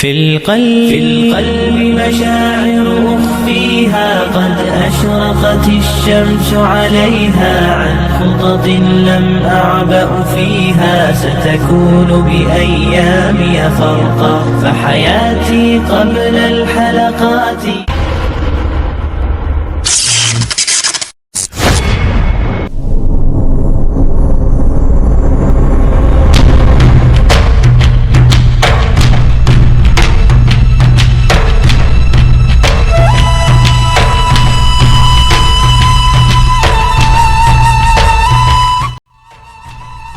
في القلب مشاعر أخفيها قد أشرقت الشمس عليها عن خطط لم أعبأ فيها ستكون بأيامي فرقا فحياتي قبل الحلقات.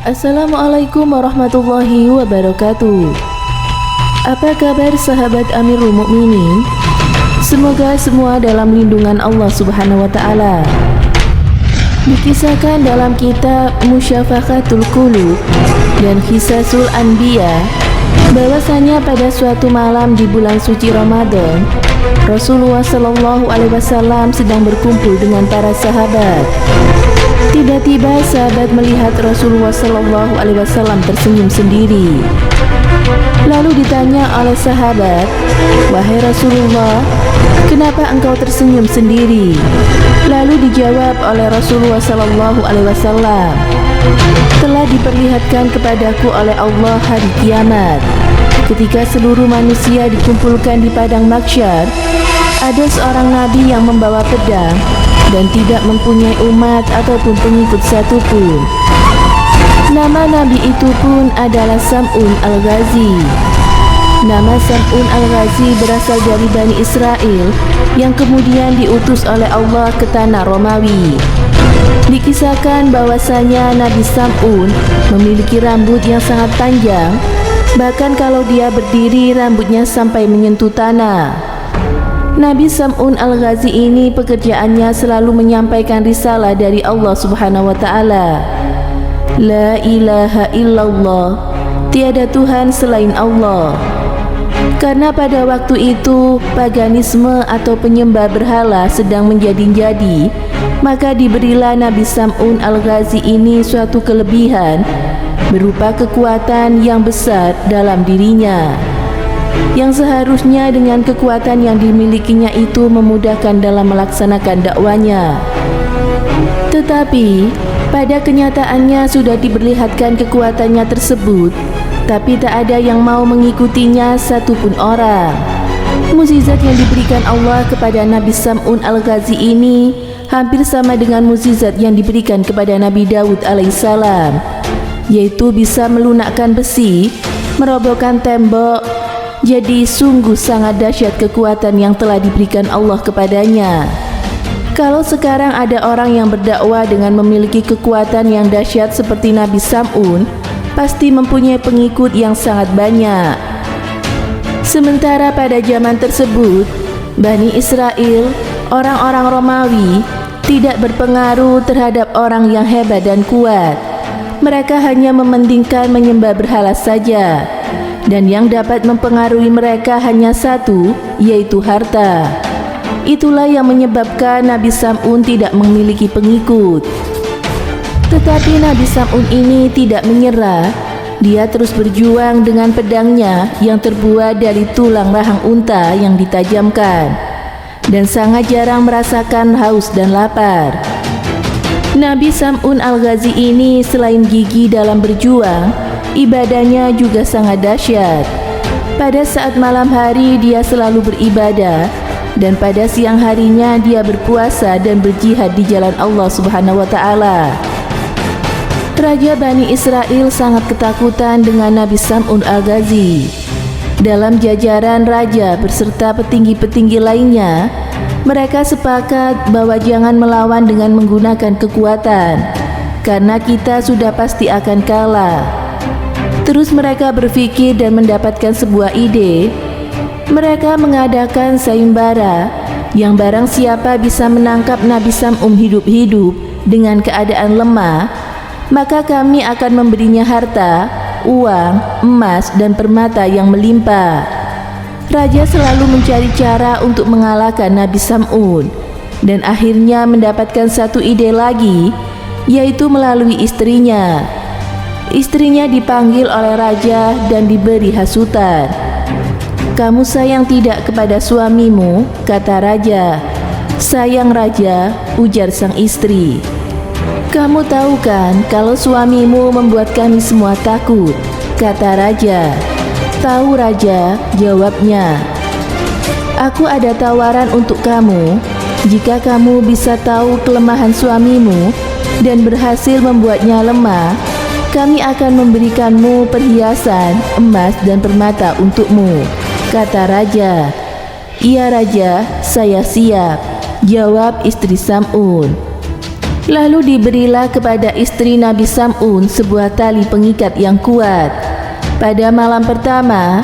Assalamualaikum warahmatullahi wabarakatuh. Apa kabar sahabat Amirul Mukminin? Semoga semua dalam lindungan Allah Subhanahu wa taala. Dikisahkan dalam kitab Musyafaqatul Qulub dan Qisasul Anbiya bahwasanya pada suatu malam di bulan suci Ramadan, Rasulullah Shallallahu alaihi wasallam sedang berkumpul dengan para sahabat. Tiba-tiba sahabat melihat Rasulullah Shallallahu alaihi wasallam tersenyum sendiri. Lalu ditanya oleh sahabat, "Wahai Rasulullah, kenapa engkau tersenyum sendiri?" Lalu dijawab oleh Rasulullah Shallallahu alaihi wasallam, "Telah diperlihatkan kepadaku oleh Allah hari kiamat, ketika seluruh manusia dikumpulkan di padang mahsyar, ada seorang nabi yang membawa pedang dan tidak mempunyai umat ataupun pengikut satupun. Nama nabi itu pun adalah Sam'un al-Ghazi. Nama Sam'un al-Ghazi berasal dari Bani Israel yang kemudian diutus oleh Allah ke tanah Romawi. Dikisahkan bahwasanya Nabi Sam'un memiliki rambut yang sangat panjang, bahkan kalau dia berdiri rambutnya sampai menyentuh tanah. Nabi Sam'un al-Ghazi ini pekerjaannya selalu menyampaikan risalah dari Allah Subhanahu wa taala. La ilaha illallah, tiada Tuhan selain Allah. Karena pada waktu itu paganisme atau penyembah berhala sedang menjadi-jadi, maka diberilah Nabi Sam'un al-Ghazi ini suatu kelebihan berupa kekuatan yang besar dalam dirinya, yang seharusnya dengan kekuatan yang dimilikinya itu memudahkan dalam melaksanakan dakwanya. Tetapi pada kenyataannya sudah diperlihatkan kekuatannya tersebut, tapi tak ada yang mau mengikutinya satupun orang. Mukjizat yang diberikan Allah kepada Nabi Sam'un al-Ghazi ini hampir sama dengan mukjizat yang diberikan kepada Nabi Daud alaihissalam, yaitu bisa melunakkan besi, merobohkan tembok. Jadi sungguh sangat dahsyat kekuatan yang telah diberikan Allah kepadanya. Kalau sekarang ada orang yang berdakwah dengan memiliki kekuatan yang dahsyat seperti Nabi Sam'un, pasti mempunyai pengikut yang sangat banyak. Sementara pada zaman tersebut, Bani Israel, orang-orang Romawi, tidak berpengaruh terhadap orang yang hebat dan kuat. Mereka hanya mementingkan menyembah berhala saja. Dan yang dapat mempengaruhi mereka hanya satu, yaitu harta. Itulah yang menyebabkan Nabi Sam'un tidak memiliki pengikut. Tetapi Nabi Sam'un ini tidak menyerah. Dia terus berjuang dengan pedangnya yang terbuat dari tulang rahang unta yang ditajamkan, dan sangat jarang merasakan haus dan lapar. Nabi Sam'un al-Ghazi ini selain gigih dalam berjuang, ibadahnya juga sangat dahsyat. Pada saat malam hari dia selalu beribadah, dan pada siang harinya dia berpuasa dan berjihad di jalan Allah Subhanahu wa taala. Raja Bani Israel sangat ketakutan dengan Nabi Sam'un al-Ghazi. Dalam jajaran raja beserta petinggi-petinggi lainnya, mereka sepakat bahwa jangan melawan dengan menggunakan kekuatan, karena kita sudah pasti akan kalah. Terus mereka berpikir dan mendapatkan sebuah ide. Mereka mengadakan sayembara yang barang siapa bisa menangkap Nabi Sam'un hidup-hidup dengan keadaan lemah, maka kami akan memberinya harta, uang, emas, dan permata yang melimpah. Raja selalu mencari cara untuk mengalahkan Nabi Sam'un, dan akhirnya mendapatkan satu ide lagi, yaitu melalui istrinya. Istrinya dipanggil oleh raja dan diberi hasutan. "Kamu sayang tidak kepada suamimu?" kata raja. "Sayang Raja," ujar sang istri. "Kamu tahu kan kalau suamimu membuat kami semua takut?" kata raja. "Tahu Raja," jawabnya. "Aku ada tawaran untuk kamu. Jika kamu bisa tahu kelemahan suamimu dan berhasil membuatnya lemah, kami akan memberikanmu perhiasan, emas dan permata untukmu," kata raja. "Iya Raja, saya siap," jawab istri Sam'un. Lalu diberilah kepada istri Nabi Sam'un sebuah tali pengikat yang kuat. Pada malam pertama,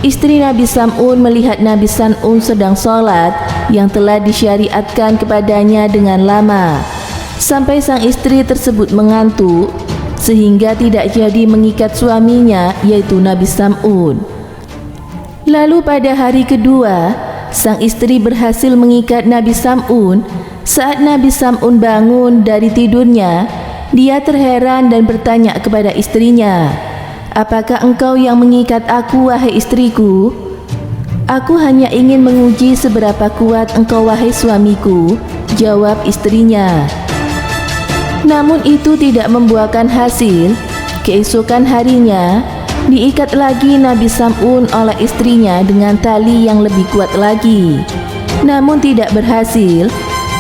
istri Nabi Sam'un melihat Nabi Sam'un sedang sholat yang telah disyariatkan kepadanya dengan lama, sampai sang istri tersebut mengantuk sehingga tidak jadi mengikat suaminya, yaitu Nabi Sam'un. Lalu pada hari kedua, sang istri berhasil mengikat Nabi Sam'un. Saat Nabi Sam'un bangun dari tidurnya, dia terheran dan bertanya kepada istrinya, "Apakah engkau yang mengikat aku, wahai istriku?" "Aku hanya ingin menguji seberapa kuat engkau, wahai suamiku," jawab istrinya. Namun itu tidak membuahkan hasil. Keesokan harinya, diikat lagi Nabi Sam'un oleh istrinya dengan tali yang lebih kuat lagi. Namun tidak berhasil.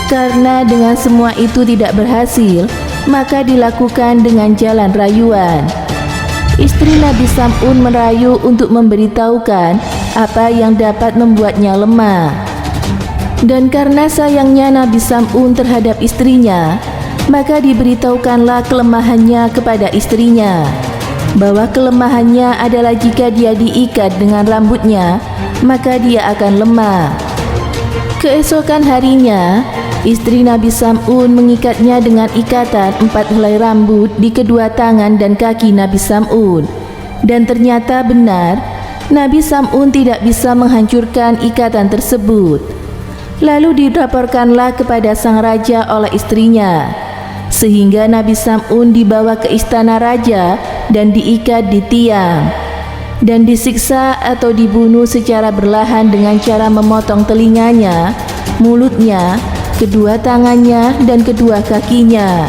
Karena dengan semua itu tidak berhasil, maka dilakukan dengan jalan rayuan. Istri Nabi Sam'un merayu untuk memberitahukan apa yang dapat membuatnya lemah. Dan karena sayangnya Nabi Sam'un terhadap istrinya, maka diberitahukanlah kelemahannya kepada istrinya, bahwa kelemahannya adalah jika dia diikat dengan rambutnya, maka dia akan lemah. Keesokan harinya, istri Nabi Sam'un mengikatnya dengan ikatan 4 helai rambut di kedua tangan dan kaki Nabi Sam'un. Dan ternyata benar, Nabi Sam'un tidak bisa menghancurkan ikatan tersebut. Lalu dilaporkanlah kepada sang raja oleh istrinya, sehingga Nabi Sam'un dibawa ke istana raja dan diikat di tiang, dan disiksa atau dibunuh secara berlahan dengan cara memotong telinganya, mulutnya, kedua tangannya dan kedua kakinya.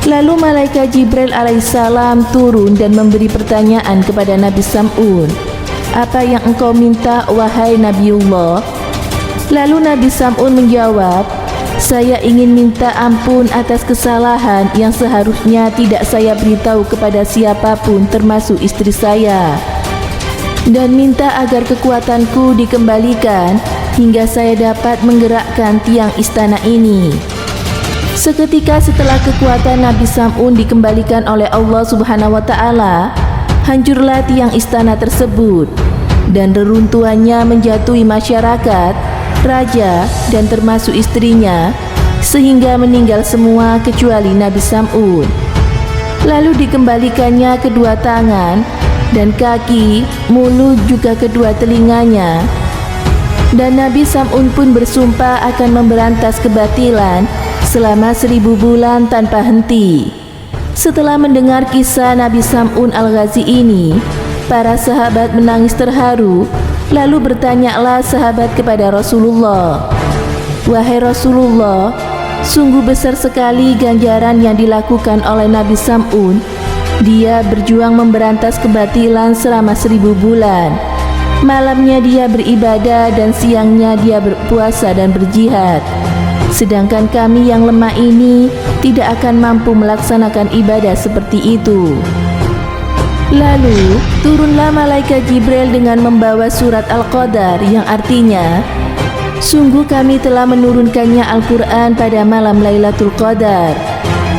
Lalu malaikat Jibril alaihissalam turun dan memberi pertanyaan kepada Nabi Sam'un, "Apa yang engkau minta, wahai Nabiullah?" Lalu Nabi Sam'un menjawab, "Saya ingin minta ampun atas kesalahan yang seharusnya tidak saya beritahu kepada siapapun termasuk istri saya, dan minta agar kekuatanku dikembalikan hingga saya dapat menggerakkan tiang istana ini." Seketika setelah kekuatan Nabi Sam'un dikembalikan oleh Allah Subhanahu wa Ta'ala, hancurlah tiang istana tersebut dan reruntuhannya menjatuhi masyarakat, raja dan termasuk istrinya, sehingga meninggal semua kecuali Nabi Sam'un. Lalu dikembalikannya kedua tangan dan kaki, mulut juga kedua telinganya. Dan Nabi Sam'un pun bersumpah akan memberantas kebatilan selama 1000 bulan tanpa henti. Setelah mendengar kisah Nabi Sam'un Al-Ghazi ini, para sahabat menangis terharu. Lalu bertanyalah sahabat kepada Rasulullah, "Wahai Rasulullah, sungguh besar sekali ganjaran yang dilakukan oleh Nabi Sam'un. Dia berjuang memberantas kebatilan selama 1000 bulan. Malamnya dia beribadah dan siangnya dia berpuasa dan berjihad. Sedangkan kami yang lemah ini tidak akan mampu melaksanakan ibadah seperti itu." Lalu turunlah malaikat Jibril dengan membawa surat Al-Qadar yang artinya, "Sungguh kami telah menurunkannya Al-Quran pada malam Lailatul Qadar.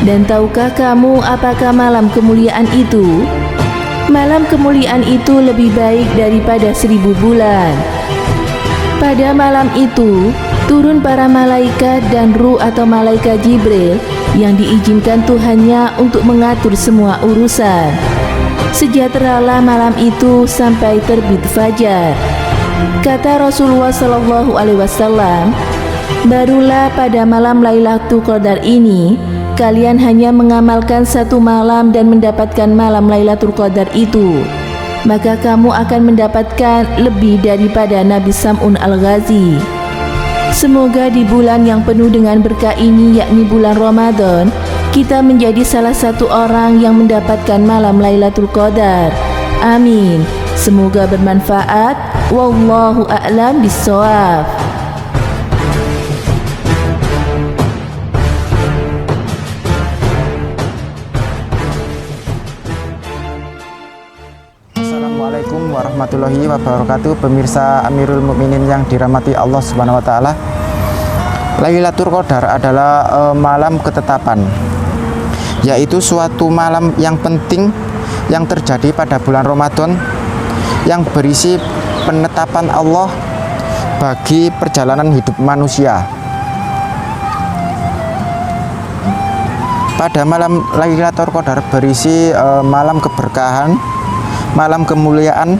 Dan tahukah kamu apakah malam kemuliaan itu? Malam kemuliaan itu lebih baik daripada 1000 bulan. Pada malam itu turun para malaikat dan ruh atau malaikat Jibril yang diizinkan Tuhannya untuk mengatur semua urusan. Sejahteralah malam itu sampai terbit fajar." Kata Rasulullah SAW, "Barulah pada malam Lailatul Qadar ini kalian hanya mengamalkan 1 malam dan mendapatkan malam Lailatul Qadar itu. maka kamu akan mendapatkan lebih daripada Nabi Sam'un Al-Ghazi. Semoga di bulan yang penuh dengan berkah ini, yakni bulan Ramadan, kita menjadi salah satu orang yang mendapatkan malam Lailatul Qadar. Amin. Semoga bermanfaat. Wallahu a'lam bishawab. Assalamualaikum warahmatullahi wabarakatuh. Pemirsa Amirul Mukminin yang dirahmati Allah Subhanahu wa taala. Lailatul Qadar adalah malam ketetapan, yaitu suatu malam yang penting yang terjadi pada bulan Ramadan yang berisi penetapan Allah bagi perjalanan hidup manusia. Pada malam Lailatul Qadar berisi malam keberkahan, malam kemuliaan,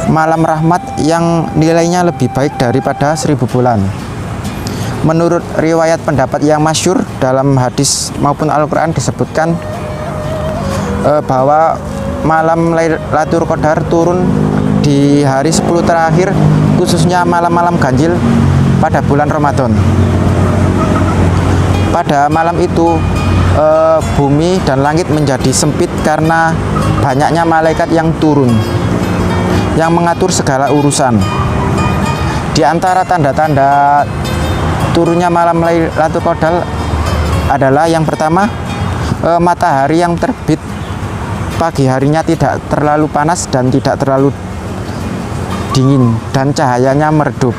malam rahmat yang nilainya lebih baik daripada 1000 bulan. Menurut riwayat pendapat yang masyhur dalam hadis maupun Al-Quran disebutkan bahwa malam Lailatul Qadar turun di hari 10 terakhir, khususnya malam-malam ganjil pada bulan Ramadan. Pada malam itu bumi dan langit menjadi sempit karena banyaknya malaikat yang turun yang mengatur segala urusan. Di antara tanda-tanda turunnya malam Lailatul Qadar adalah yang pertama, matahari yang terbit pagi harinya tidak terlalu panas dan tidak terlalu dingin dan cahayanya meredup.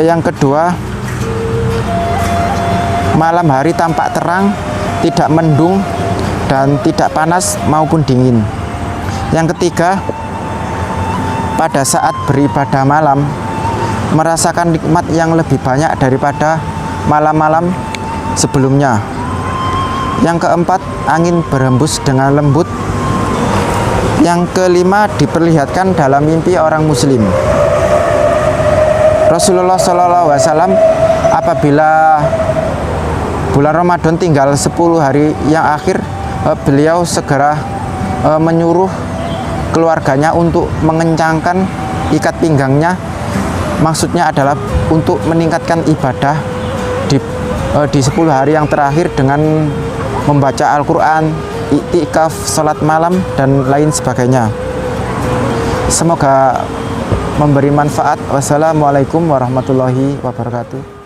Yang kedua, malam hari tampak terang, tidak mendung dan tidak panas maupun dingin. Yang ketiga, pada saat beribadah malam merasakan nikmat yang lebih banyak daripada malam-malam sebelumnya. Yang keempat, angin berhembus dengan lembut. Yang kelima, diperlihatkan dalam mimpi orang muslim. Rasulullah SAW apabila bulan Ramadan tinggal 10 hari yang akhir, beliau segera menyuruh keluarganya untuk mengencangkan ikat pinggangnya. Maksudnya adalah untuk meningkatkan ibadah di 10 hari yang terakhir dengan membaca Al-Quran, iktikaf, salat malam, dan lain sebagainya. Semoga memberi manfaat. Wassalamualaikum warahmatullahi wabarakatuh.